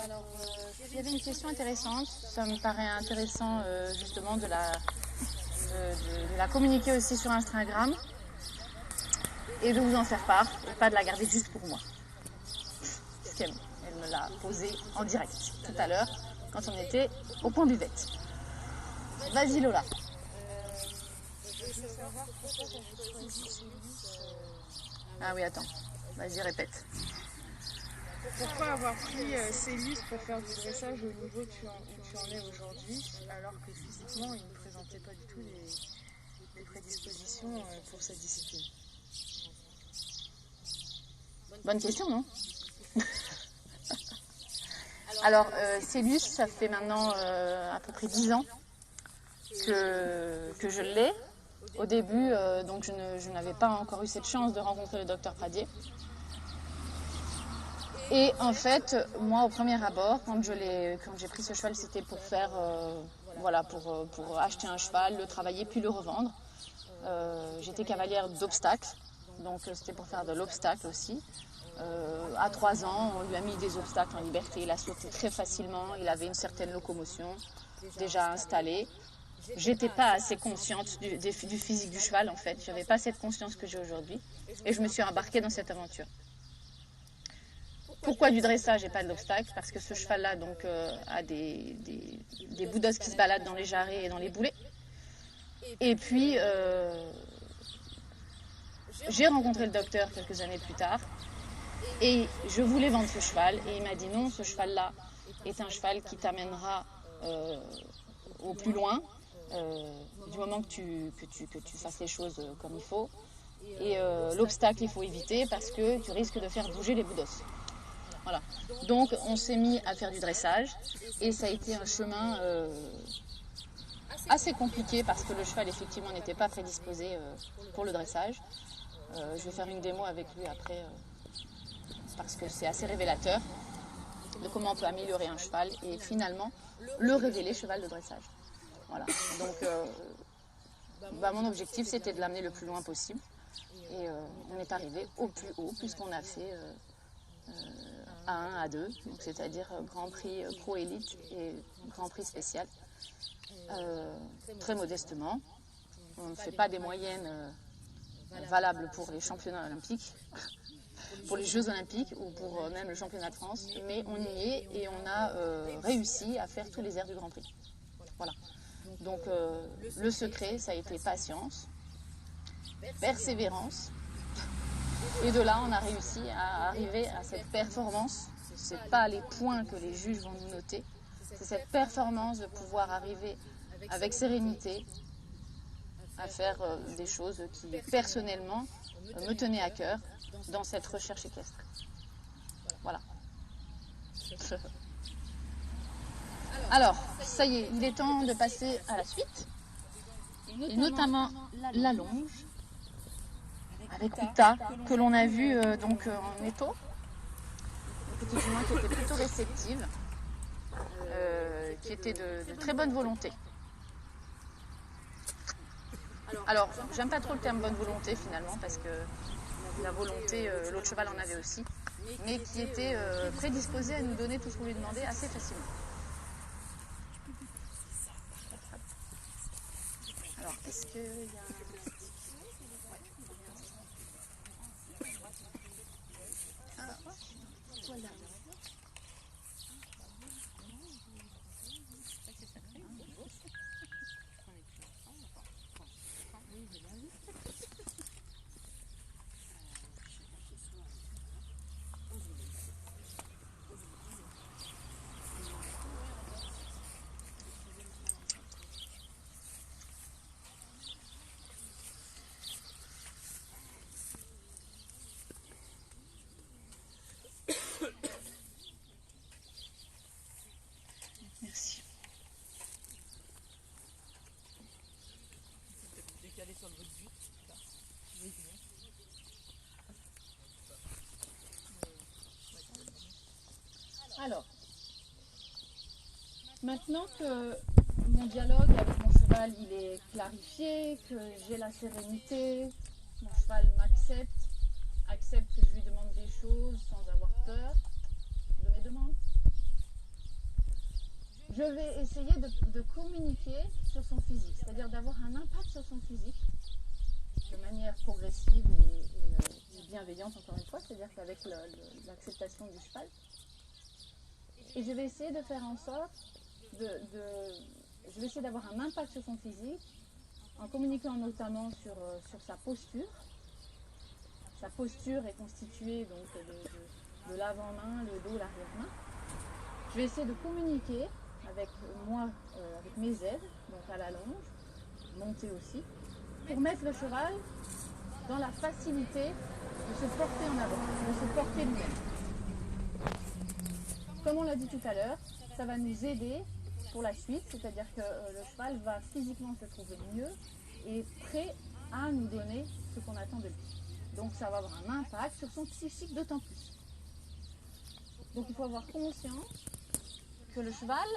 Alors, il y avait une question intéressante. Ça me paraît intéressant justement de la communiquer aussi sur Instagram et de vous en faire part et pas de la garder juste pour moi. Elle me l'a posé en direct tout à l'heure quand on était au point buvette. Vas-y Lola. Ah oui, attends. Vas-y, répète. Pourquoi avoir pris Célis pour faire du dressage au niveau où tu en es aujourd'hui, alors que physiquement, il ne présentait pas du tout les prédispositions pour cette discipline? Bonne question, non? Alors, Célus, ça fait maintenant à peu près 10 ans que je l'ai. Au début, donc je n'avais pas encore eu cette chance de rencontrer le docteur Pradier. Et en fait, moi, au premier abord, quand j'ai pris ce cheval, c'était pour faire, pour acheter un cheval, le travailler, puis le revendre. J'étais cavalière d'obstacles, donc c'était pour faire de l'obstacle aussi. À 3 ans, on lui a mis des obstacles en liberté, il a sauté très facilement, il avait une certaine locomotion déjà installée. J'étais pas assez consciente du physique du cheval en fait, j'avais pas cette conscience que j'ai aujourd'hui et je me suis embarquée dans cette aventure. Pourquoi du dressage et pas de l'obstacle? Parce que ce cheval-là donc a des bouts d'os qui se baladent dans les jarrets et dans les boulets. Et puis j'ai rencontré le docteur quelques années plus tard et je voulais vendre ce cheval et il m'a dit non, ce cheval-là est un cheval qui t'amènera au plus loin. Du moment que tu fasses les choses comme il faut. Et l'obstacle, il faut éviter parce que tu risques de faire bouger les bouts d'os. Voilà. Donc, on s'est mis à faire du dressage et ça a été un chemin assez compliqué parce que le cheval, effectivement, n'était pas prédisposé pour le dressage. Je vais faire une démo avec lui après parce que c'est assez révélateur de comment on peut améliorer un cheval et finalement le révéler cheval de dressage. Voilà. Donc, mon objectif, c'était de l'amener le plus loin possible. Et on est arrivé au plus haut, puisqu'on a fait A1, A2, c'est-à-dire Grand Prix Pro Élite et Grand Prix Spécial. Très modestement. On ne fait pas des moyennes valables pour les championnats olympiques, pour les Jeux olympiques ou pour même le championnat de France, mais on y est et on a réussi à faire tous les airs du Grand Prix. Voilà. Donc le secret, ça a été patience, persévérance, et de là on a réussi à arriver à cette performance. C'est pas les points que les juges vont nous noter, c'est cette performance de pouvoir arriver avec sérénité à faire des choses qui personnellement me tenaient à cœur dans cette recherche équestre. Voilà. Alors, ça y est, il est temps de passer à la suite, et notamment la longe, avec Uta, que l'on a vu donc en étau, une petite jument qui était plutôt réceptive, qui était de très bonne volonté. Alors, j'aime pas trop le terme bonne volonté finalement, parce que la volonté, l'autre cheval en avait aussi, mais qui était prédisposé à nous donner tout ce qu'on lui demandait assez facilement. Alors, est-ce qu'il y a... Voilà. Merci. Alors, maintenant que mon dialogue avec mon cheval il est clarifié, que j'ai la sérénité, mon cheval m'accepte, accepte choses sans avoir peur de mes demandes. Je vais essayer de communiquer sur son physique, c'est-à-dire d'avoir un impact sur son physique de manière progressive et bienveillante, encore une fois, c'est-à-dire qu'avec l'acceptation du cheval. Et je vais essayer de faire en sorte je vais essayer d'avoir un impact sur son physique en communiquant notamment sur sa posture. Sa posture est constituée donc de l'avant-main, le dos, l'arrière-main. Je vais essayer de communiquer avec moi, avec mes aides, donc à la longe, monter aussi, pour mettre le cheval dans la facilité de se porter en avant, de se porter lui-même. Comme on l'a dit tout à l'heure, ça va nous aider pour la suite, c'est-à-dire que le cheval va physiquement se trouver mieux et prêt à nous donner ce qu'on attend de lui. Donc ça va avoir un impact sur son psychique d'autant plus. Donc il faut avoir conscience que le cheval,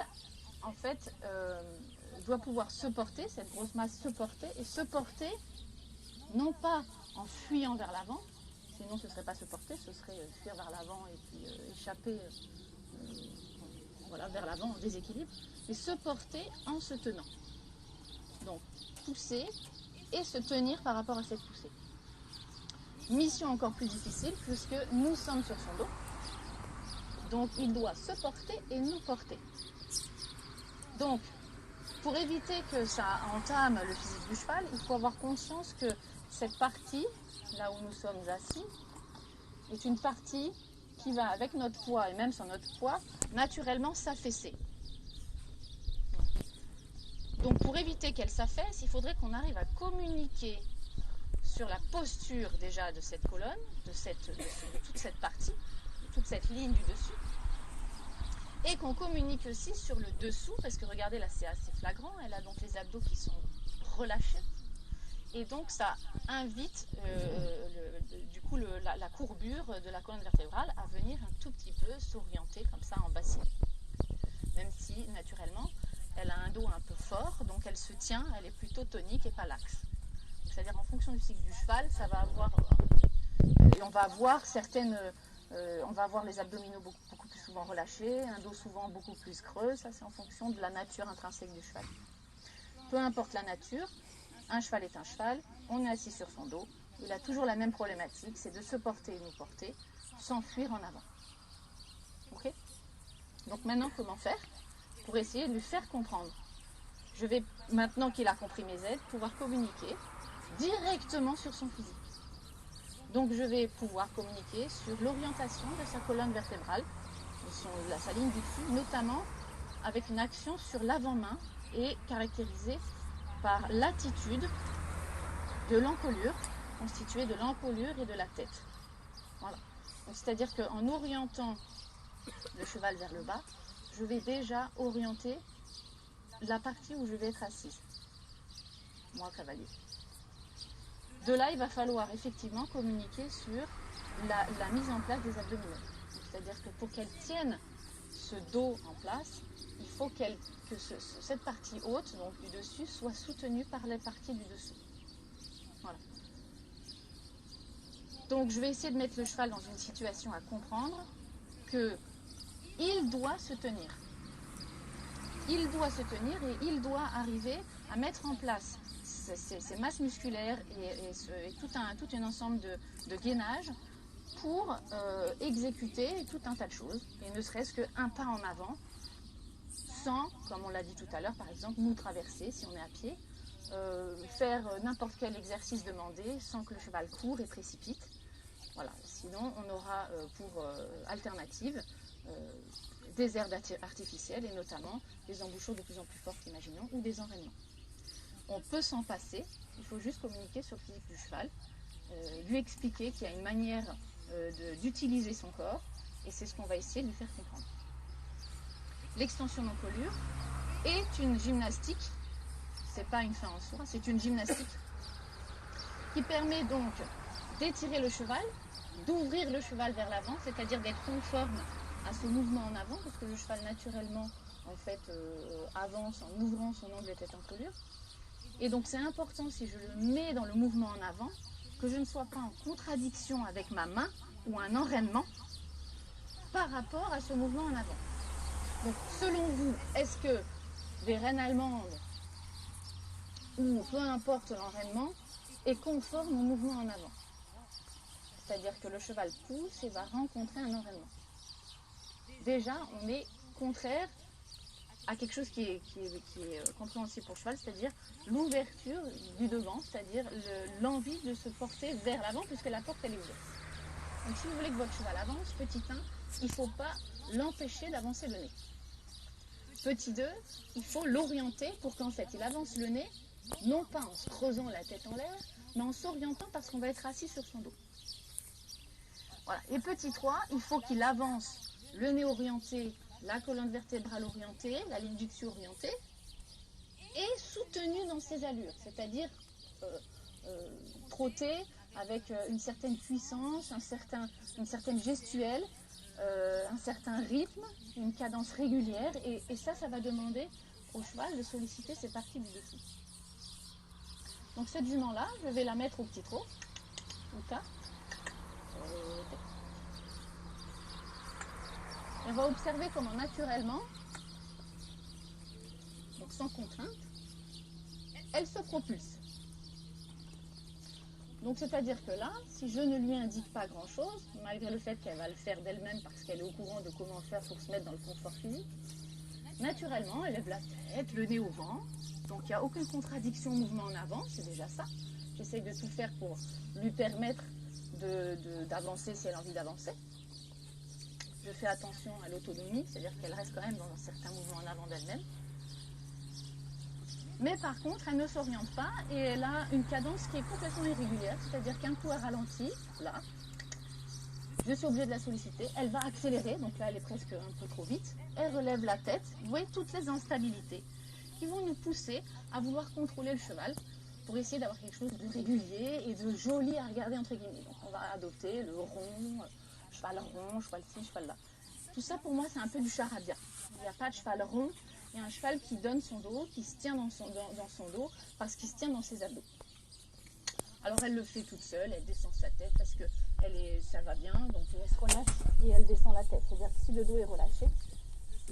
en fait, doit pouvoir se porter, cette grosse masse se porter, non pas en fuyant vers l'avant, sinon ce ne serait pas se porter, ce serait fuir vers l'avant et puis échapper vers l'avant en déséquilibre, mais se porter en se tenant. Donc pousser et se tenir par rapport à cette poussée. Mission encore plus difficile puisque nous sommes sur son dos, donc il doit se porter et nous porter. Donc, pour éviter que ça entame le physique du cheval, il faut avoir conscience que cette partie, là où nous sommes assis, est une partie qui va, avec notre poids et même sans notre poids, naturellement s'affaisser. Donc, pour éviter qu'elle s'affaisse, il faudrait qu'on arrive à communiquer sur la posture déjà de cette colonne, de toute cette partie, de toute cette ligne du dessus. Et qu'on communique aussi sur le dessous, parce que regardez là c'est assez flagrant, elle a donc les abdos qui sont relâchés. Et donc ça invite la courbure de la colonne vertébrale à venir un tout petit peu s'orienter comme ça en bassin. Même si naturellement elle a un dos un peu fort, donc elle se tient, elle est plutôt tonique et pas laxe. C'est-à-dire en fonction du cycle du cheval, ça va avoir... Et on va avoir on va avoir les abdominaux beaucoup plus souvent relâchés, un dos souvent beaucoup plus creux, ça c'est en fonction de la nature intrinsèque du cheval. Peu importe la nature, un cheval est un cheval, on est assis sur son dos, il a toujours la même problématique, c'est de se porter et nous porter, sans fuir en avant. Ok ? Donc maintenant, comment faire pour essayer de lui faire comprendre ? Je vais, maintenant qu'il a compris mes aides, pouvoir communiquer directement sur son physique. Donc je vais pouvoir communiquer sur l'orientation de sa colonne vertébrale, de sa ligne du dessus, notamment avec une action sur l'avant-main et caractérisée par l'attitude de l'encolure, constituée de l'encolure et de la tête. Voilà. C'est-à-dire qu'en orientant le cheval vers le bas, je vais déjà orienter la partie où je vais être assise, moi cavalier. De là, il va falloir effectivement communiquer sur la mise en place des abdominaux. C'est-à-dire que pour qu'elle tienne ce dos en place, il faut que cette partie haute, donc du dessus, soit soutenue par les parties du dessous. Voilà. Donc je vais essayer de mettre le cheval dans une situation à comprendre qu'il doit se tenir. Il doit se tenir et il doit arriver à mettre en place ces masses musculaires et tout un ensemble de gainage pour exécuter tout un tas de choses, et ne serait-ce qu'un pas en avant, sans, comme on l'a dit tout à l'heure, par exemple, nous traverser si on est à pied, faire n'importe quel exercice demandé sans que le cheval court et précipite. Voilà. Sinon, on aura pour alternative des aires artificielles et notamment des embouchures de plus en plus fortes, imaginons, ou des enraînements. On peut s'en passer, il faut juste communiquer sur le physique du cheval, lui expliquer qu'il y a une manière d'utiliser son corps, et c'est ce qu'on va essayer de lui faire comprendre. L'extension d'encolure est une gymnastique, c'est pas une fin en soi, c'est une gymnastique qui permet donc d'étirer le cheval, d'ouvrir le cheval vers l'avant, c'est-à-dire d'être conforme à ce mouvement en avant, parce que le cheval naturellement en fait avance en ouvrant son angle de tête encolure. Et donc c'est important, si je le mets dans le mouvement en avant, que je ne sois pas en contradiction avec ma main ou un enraînement par rapport à ce mouvement en avant. Donc selon vous, est-ce que des reines allemandes ou peu importe l'enraînement est conforme au mouvement en avant? C'est-à-dire que le cheval pousse et va rencontrer un enraînement. Déjà, on est contraire à quelque chose qui est compréhensible pour le cheval, c'est-à-dire l'ouverture du devant, c'est-à-dire l'envie de se porter vers l'avant puisque la porte elle est ouverte. Donc si vous voulez que votre cheval avance, petit 1, il ne faut pas l'empêcher d'avancer le nez. Petit 2, il faut l'orienter pour qu'en fait il avance le nez, non pas en se creusant la tête en l'air, mais en s'orientant parce qu'on va être assis sur son dos. Voilà. Et petit 3, il faut qu'il avance le nez orienté, la colonne vertébrale orientée, la ligne du dessus orientée, et soutenu dans ses allures, c'est-à-dire trotter avec une certaine puissance, une certaine gestuelle, un certain rythme, une cadence régulière, et ça va demander au cheval de solliciter ses parties du dessous. Donc cette jument-là, je vais la mettre au petit trot, au tas. On va observer comment naturellement, donc sans contrainte, elle se propulse. Donc c'est-à-dire que là, si je ne lui indique pas grand-chose, malgré le fait qu'elle va le faire d'elle-même parce qu'elle est au courant de comment faire pour se mettre dans le confort physique, naturellement, elle lève la tête, le nez au vent, donc il n'y a aucune contradiction au mouvement en avant, c'est déjà ça. J'essaye de tout faire pour lui permettre d'avancer si elle a envie d'avancer. Je fais attention à l'autonomie, c'est-à-dire qu'elle reste quand même dans un certain mouvement en avant d'elle-même. Mais par contre, elle ne s'oriente pas et elle a une cadence qui est complètement irrégulière, c'est-à-dire qu'un coup elle ralentit, là, je suis obligée de la solliciter, elle va accélérer, donc là elle est presque un peu trop vite, elle relève la tête, vous voyez toutes les instabilités qui vont nous pousser à vouloir contrôler le cheval pour essayer d'avoir quelque chose de régulier et de joli à regarder entre guillemets. Donc on va adopter le rond, cheval ci, cheval là. Tout ça pour moi c'est un peu du charabia. Il n'y a pas de cheval rond, il y a un cheval qui donne son dos, qui se tient dans son dos parce qu'il se tient dans ses abdos. Alors elle le fait toute seule, elle descend sa tête parce que ça va bien, donc elle se relâche et elle descend la tête. C'est-à-dire que si le dos est relâché,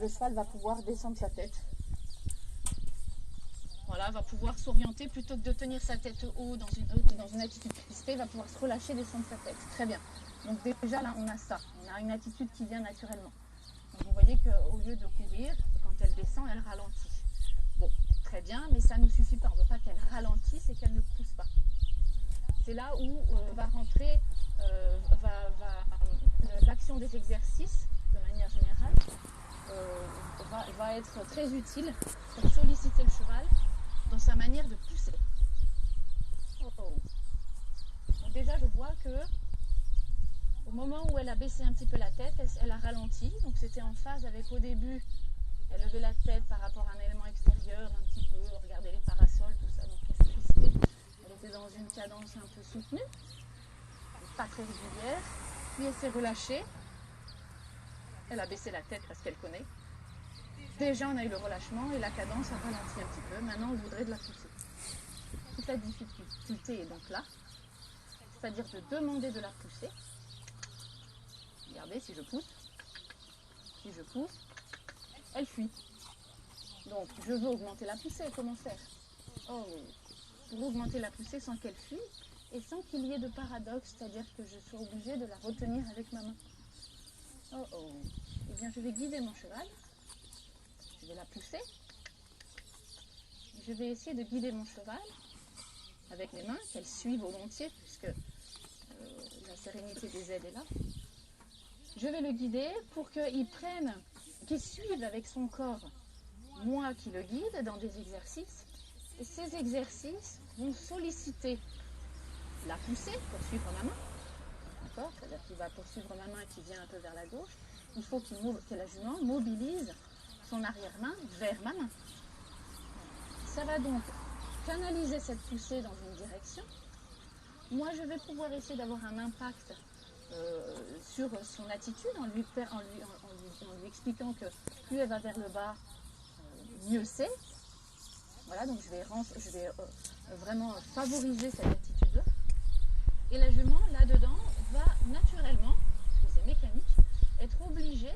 le cheval va pouvoir descendre sa tête. Voilà, va pouvoir s'orienter plutôt que de tenir sa tête haut dans une attitude crispée, va pouvoir se relâcher, descendre sa tête. Très bien. Donc déjà là on a ça, on a une attitude qui vient naturellement. Donc vous voyez qu'au lieu de courir, quand elle descend, elle ralentit. Bon, très bien, mais ça ne nous suffit pas. On ne veut pas qu'elle ralentisse et qu'elle ne pousse pas. C'est là où va rentrer l'action des exercices, de manière générale, va être très utile pour solliciter le cheval dans sa manière de pousser. Donc déjà, je vois que au moment où elle a baissé un petit peu la tête, elle a ralenti. Donc c'était en phase avec au début, elle levait la tête par rapport à un élément extérieur, un petit peu, regardez les parasols, tout ça, donc elle se crispait. Elle était dans une cadence un peu soutenue, pas très régulière. Puis elle s'est relâchée. Elle a baissé la tête parce qu'elle connaît. Déjà on a eu le relâchement et la cadence a ralenti un petit peu. Maintenant on voudrait de la pousser. Toute la difficulté est donc là, c'est-à-dire de demander de la pousser. Regardez, si je pousse, elle fuit. Donc, je veux augmenter la poussée, comment faire? Pour augmenter la poussée sans qu'elle fuit et sans qu'il y ait de paradoxe, c'est-à-dire que je sois obligée de la retenir avec ma main. Eh bien, je vais guider mon cheval, je vais la pousser, je vais essayer de guider mon cheval avec mes mains, qu'elle suive volontiers, puisque la sérénité des aides est là. Je vais le guider pour qu'il suive avec son corps moi qui le guide dans des exercices. Et ces exercices vont solliciter la poussée pour suivre ma main. D'accord? C'est-à-dire qu'il va poursuivre ma main qui vient un peu vers la gauche. Il faut que la jument mobilise son arrière-main vers ma main. Ça va donc canaliser cette poussée dans une direction. Moi, je vais pouvoir essayer d'avoir un impact sur son attitude en lui expliquant que plus elle va vers le bas, mieux c'est. Voilà, donc je vais vraiment favoriser cette attitude-là. Et la jument, là-dedans, va naturellement, parce que c'est mécanique, être obligée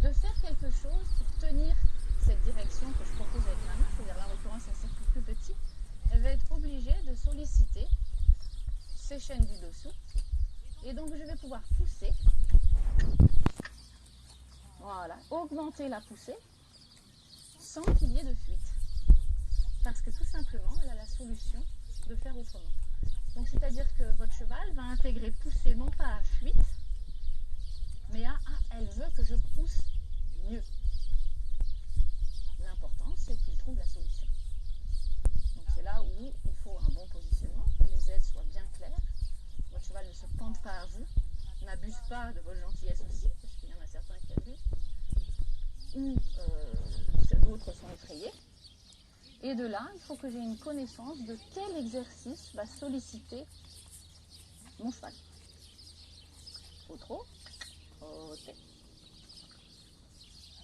de faire quelque chose pour tenir cette direction que je propose avec ma main, c'est-à-dire là en l'occurrence un cercle plus petit. Elle va être obligée de solliciter ces chaînes du dessous. Et donc je vais pouvoir pousser, voilà, augmenter la poussée sans qu'il y ait de fuite. Parce que tout simplement, elle a la solution de faire autrement. Donc c'est-à-dire que votre cheval va intégrer pousser non pas à fuite, mais à elle veut que je pousse mieux. L'important, c'est qu'il trouve la solution. Donc c'est là où il faut un bon positionnement, que les aides soient bien claires. Votre cheval ne se pente pas à vous, n'abuse pas de votre gentillesse aussi, parce qu'il y en a certains qui abusent, ou d'autres sont effrayés. Et de là, il faut que j'ai une connaissance de quel exercice va solliciter mon cheval. Au trot, au tête.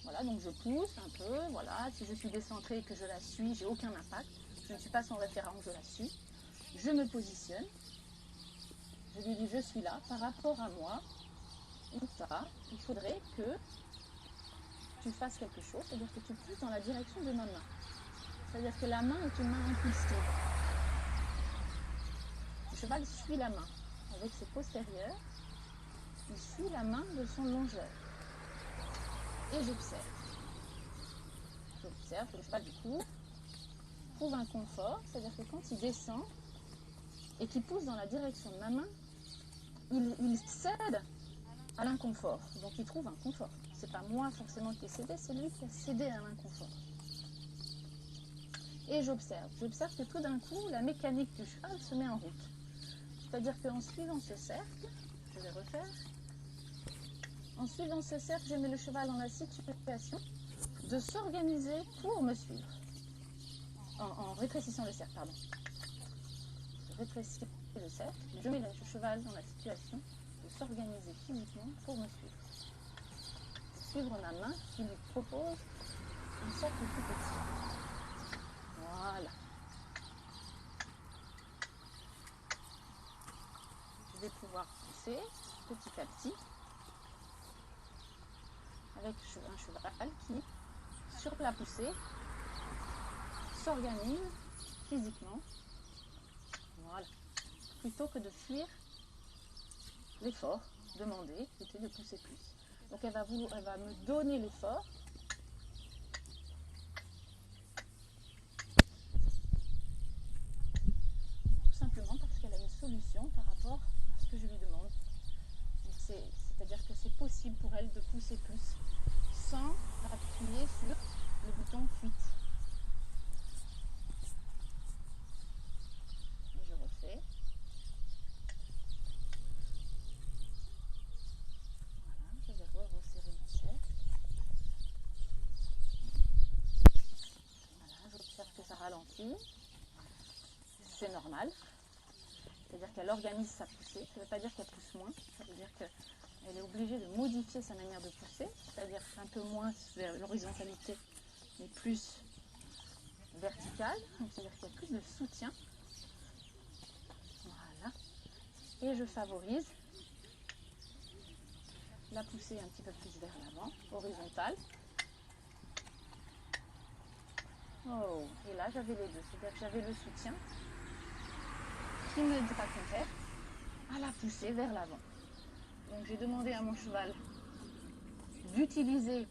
Voilà, donc je pousse un peu, voilà, si je suis décentrée et que je la suis, j'ai aucun impact, je ne suis pas son référent, je la suis, je me positionne, je lui dis je suis là, par rapport à moi, ou ça, il faudrait que tu fasses quelque chose, c'est-à-dire que tu pousses dans la direction de ma main. C'est-à-dire que la main est une main impulsive. Le cheval suit la main avec ses postérieurs, il suit la main de son longeur. Et j'observe. J'observe que le cheval du coup trouve un confort, c'est-à-dire que quand il descend et qu'il pousse dans la direction de ma main, il cède à l'inconfort. Donc il trouve un confort. C'est pas moi forcément qui ai cédé, c'est lui qui a cédé à l'inconfort. Et j'observe. J'observe que tout d'un coup, la mécanique du cheval se met en route. C'est-à-dire qu'en suivant ce cercle, je vais refaire, en suivant ce cercle, je mets le cheval dans la situation de s'organiser pour me suivre. En rétrécissant le cercle, pardon. Je rétrécis le cercle, je mets le cheval dans la situation de s'organiser physiquement pour me suivre. Suivre ma main qui lui propose un cercle plus petit. Voilà. Je vais pouvoir pousser petit à petit avec un cheval qui, sur la poussée, s'organise physiquement. Voilà. Plutôt que de fuir l'effort demandé, qui était de pousser plus. Donc elle va me donner l'effort. Tout simplement parce qu'elle a une solution par rapport à ce que je lui demande. C'est-à-dire que c'est possible pour elle de pousser plus sans appuyer sur le bouton fuite. Et je refais. Voilà, je vais resserrer mon cercle. Voilà, j'observe que ça ralentit. C'est normal. C'est-à-dire qu'elle organise sa poussée. Ça ne veut pas dire qu'elle pousse moins. Ça veut dire qu'elle est obligée de modifier sa manière de pousser. C'est-à-dire un peu moins vers l'horizontalité, mais plus verticale. Donc c'est-à-dire qu'il y a plus de soutien. Voilà. Et je favorise la poussée un petit peu plus vers l'avant, horizontale. Oh, et là j'avais les deux. C'est-à-dire que j'avais le soutien qui me racontait à la poussée vers l'avant. Donc j'ai demandé à mon cheval d'utiliser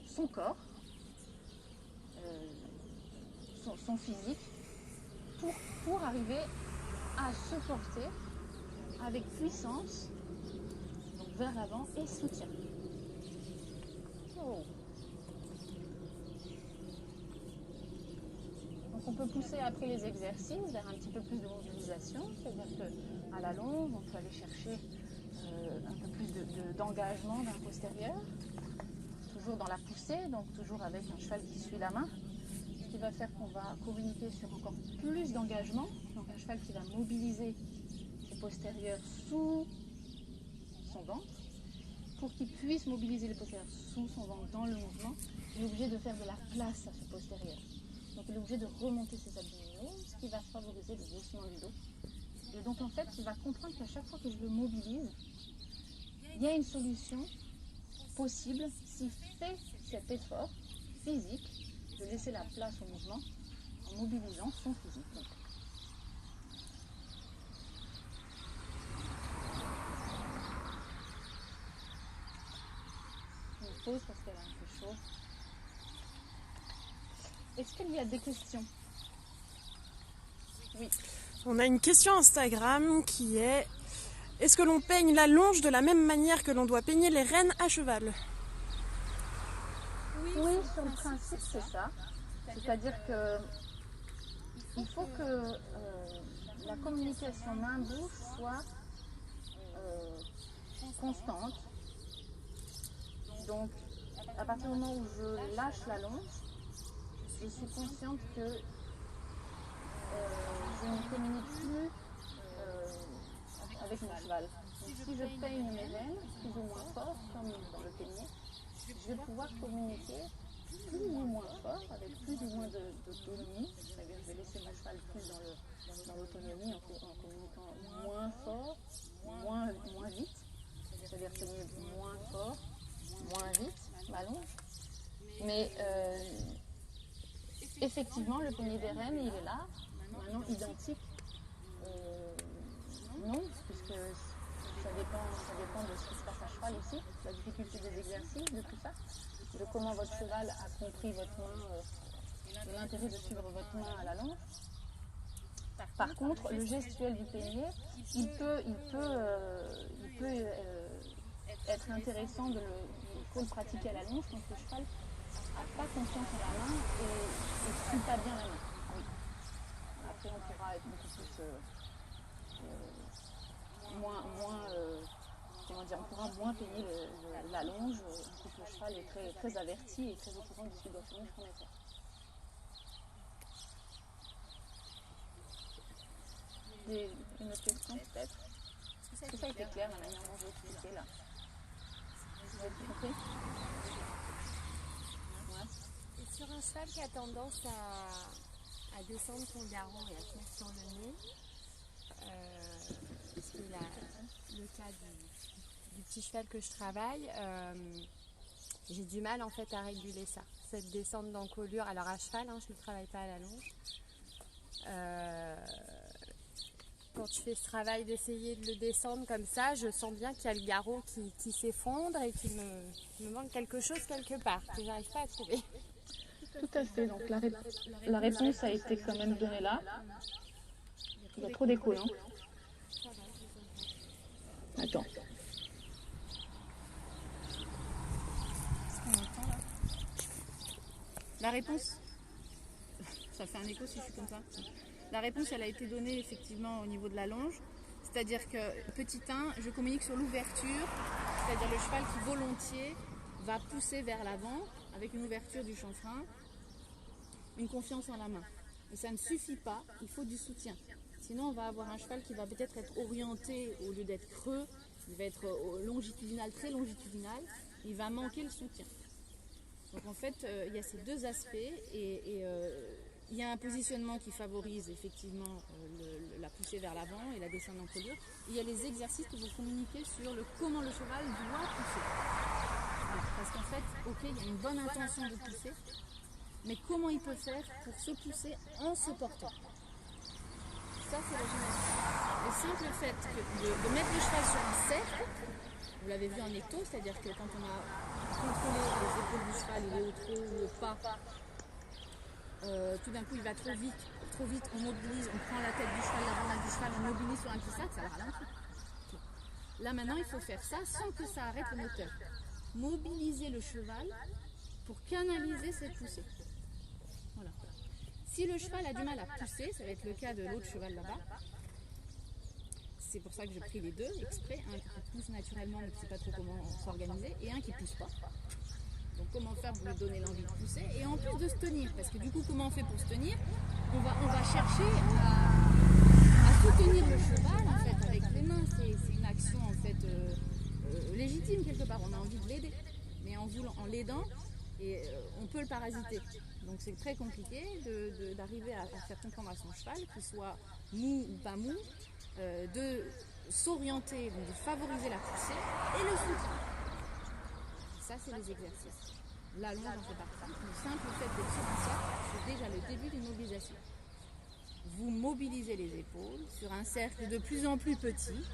son corps, son physique, pour arriver à se porter avec puissance, donc vers l'avant et soutien. Oh. Donc on peut pousser après les exercices vers un petit peu plus de mobilisation, c'est-à-dire qu'à la longue, on peut aller chercher un peu plus d'engagement d'un postérieur, toujours dans la poussée, donc toujours avec un cheval qui suit la main, ce qui va faire qu'on va communiquer sur encore plus d'engagement, donc un cheval qui va mobiliser ses postérieurs sous son ventre. Pour qu'il puisse mobiliser les postérieurs sous son ventre dans le mouvement, il est obligé de faire de la place à ce postérieur. Donc il est obligé de remonter ses abdominaux, ce qui va favoriser le haussement du dos Et donc en fait, il va comprendre qu'à chaque fois que je le mobilise, il y a une solution possible s'il fait cet effort physique de laisser la place au mouvement en mobilisant son physique. Donc, une pause parce qu'elle a un peu chaud. Est-ce qu'il y a des questions? Oui. On a une question Instagram qui est: est-ce que l'on peigne la longe de la même manière que l'on doit peigner les rênes à cheval? Oui, sur le principe, c'est ça. C'est-à-dire que il faut que la communication main-bouche soit constante. Donc, à partir du moment où je lâche la longe, je suis consciente que je ne communique plus avec mon cheval. Donc, si je peigne mes rênes plus ou moins fort, comme dans le peignet, je vais pouvoir communiquer plus ou moins fort, avec plus ou moins d'autonomie. C'est-à-dire que je vais laisser mon cheval plus dans l'autonomie en communiquant moins fort, moins vite. C'est-à-dire peigner moins fort, moins vite, ma longe. Mais effectivement, le peignet des rênes, il est là, maintenant identique. Non, puisque ça dépend de ce qui se passe à cheval aussi, la difficulté des exercices, de tout ça, de comment votre cheval a compris votre main, de l'intérêt de suivre votre main à la longe. Par contre, le gestuel du peignet, il peut être intéressant il faut le pratiquer à la longe quand le cheval n'a pas confiance en la main et ne suit pas bien la main. Oui. Après, on pourra être beaucoup plus on pourra moins peigner la longe quand le cheval est très, très averti et très au courant de ce qu'il doit faire qu'on est fait. Une autre question peut-être? Est-ce que ça a été clair la manière dont j'ai expliqué là? Vous avez tout compris? Ouais. Et sur un cheval qui a tendance à descendre son garrot et à tenir sur le nez, c'est le cas du petit cheval que je travaille, j'ai du mal en fait à réguler ça, cette descente d'encolure. Alors à cheval, je ne travaille pas à la longe. Quand je fais ce travail d'essayer de le descendre comme ça, je sens bien qu'il y a le garrot qui s'effondre et qu'il me manque quelque chose quelque part, que je n'arrive pas à trouver. Tout à fait, donc la réponse a été quand même donnée là. Il y a trop d'écho, non? Attends. La réponse, ça fait un écho si je suis comme ça. La réponse, elle a été donnée effectivement au niveau de la longe. C'est-à-dire que, petit 1, je communique sur l'ouverture, c'est-à-dire le cheval qui volontiers va pousser vers l'avant avec une ouverture du chanfrein, une confiance en la main. Mais ça ne suffit pas, il faut du soutien. Sinon, on va avoir un cheval qui va peut-être être orienté au lieu d'être creux, il va être longitudinal, très longitudinal, il va manquer le soutien. Donc en fait, il y a ces deux aspects et il y a un positionnement qui favorise effectivement la poussée vers l'avant et la descente d'encolure. Il y a les exercices qui vont communiquer sur comment le cheval doit pousser. Voilà, parce qu'en fait, ok, il y a une bonne intention de pousser, mais comment il peut faire pour se pousser en se portant? Ça, c'est la gymnastique. Le simple fait de mettre le cheval sur un cercle, vous l'avez vu en écto, c'est-à-dire que quand on a contrôlé les épaules du cheval, il est au trot ou au pas, tout d'un coup il va trop vite, on mobilise, on prend la tête du cheval, la bande du cheval, on mobilise sur un glissade, ça va ralentir. Là maintenant il faut faire ça sans que ça arrête le moteur. Mobiliser le cheval pour canaliser cette poussée. Voilà. Si le cheval a du mal à pousser, ça va être le cas de l'autre cheval là-bas. C'est pour ça que j'ai pris les deux exprès, un qui pousse naturellement mais qui ne sait pas trop comment s'organiser et un qui ne pousse pas. Donc comment faire pour lui donner l'envie de pousser et en plus de se tenir, parce que du coup comment on fait pour se tenir? On va chercher à soutenir le cheval en fait avec les mains, c'est une action en fait légitime quelque part, on a envie de l'aider, mais en l'aidant on peut le parasiter. Donc c'est très compliqué d'arriver à faire comprendre à son cheval qu'il soit mou ou pas mou, de s'orienter, donc de favoriser la poussée et le soutien. Ça, c'est les exercices. La longe en fait partie. Le simple fait d'être sur un cercle, c'est déjà le début d'une mobilisation. Vous mobilisez les épaules sur un cercle de plus en plus petit.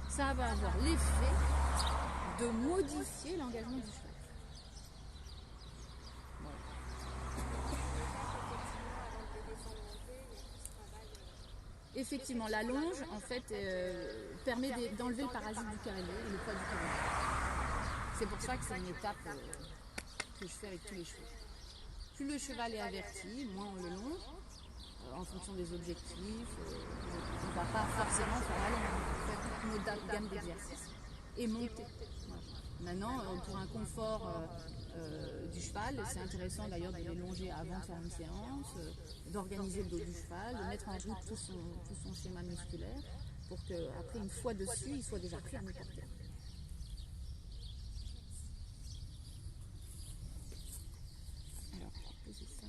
Ça va avoir l'effet de modifier l'engagement du cheval. Voilà. Effectivement, la longe en fait permet d'enlever le parasite du cavalier et le poids du cavalier. C'est pour ça que c'est une étape que je fais avec tous les chevaux. Plus le cheval est averti, moins on le longe, en fonction des objectifs. On ne va pas forcément faire la longe, on va faire toute notre gamme d'exercices et monter. Voilà. Maintenant, pour un confort du cheval, c'est intéressant d'ailleurs de les longer avant de faire une séance, d'organiser le dos du cheval, de mettre en route tout son schéma musculaire pour qu'après, une fois dessus, il soit déjà prêt à nous porter. Alors, je vais poser ça.